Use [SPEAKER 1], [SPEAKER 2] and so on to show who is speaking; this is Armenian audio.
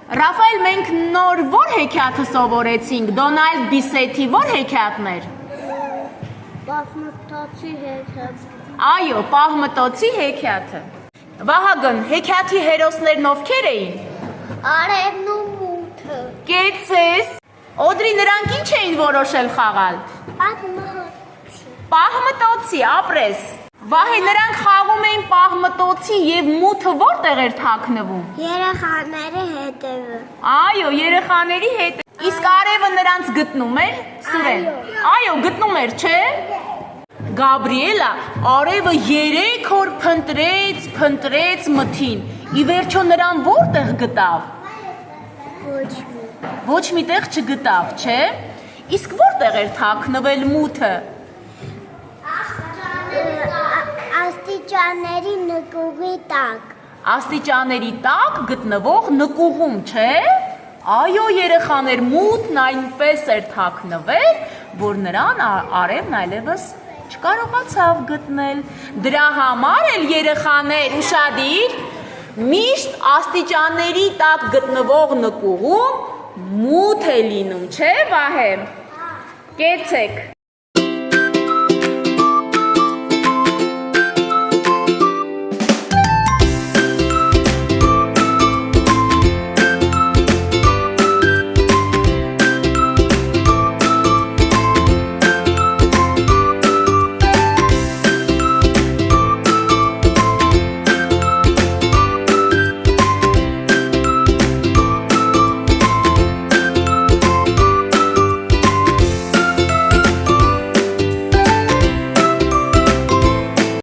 [SPEAKER 1] Ռաֆայել, մենք նոր որ հեքիաթը սովորեցինք, Դոնալդ Բիսեթի որ հեքիաթն էր։
[SPEAKER 2] Պահմտոցի հեքիաթ։
[SPEAKER 1] Այո, պահմտոցի հեքիաթը։ Վահագն, հեքիաթի հերոսներն ովքեր էին։
[SPEAKER 2] Արևն ու մութը։
[SPEAKER 1] Կեցես։ Օդրի, նրանք ինչ էին որոշել խաղալ։ Պահմտոցի, ապրես։ Վահե, նրանք խաղում էին պահմտոցի եւ մութը որտեղ էր թաքնվում։
[SPEAKER 2] Երեխաների հետևը։
[SPEAKER 1] Այո, երեխաների հետ։ Իսկ արևը նրանց գտնում էր, Սուրեն։ Այո, գտնում էր, չէ։ Գաբրիելա, արևը 3 օր փնտրեց մթին։ Ի վերջո նրան որտեղ գտավ։ Ոչ մի տեղ չգտավ, չէ։ Իսկ որտեղ էր թաքնվել մութը։
[SPEAKER 2] Աստիճանների նկուղի տակ։
[SPEAKER 1] Աստիճանների տակ գտնվող նկուղում, չէ։ Այո, երեխաներ, մութն այնպես էր թաքնվել, որ նրան արևն այլևս չկարողացավ գտնել։ Դրա համար էլ երեխաներ ուշադիր, միշտ աստիճանների տակ գտնվող նկուղում մութ է լինում, չէ, Վահե։ Կեցեք։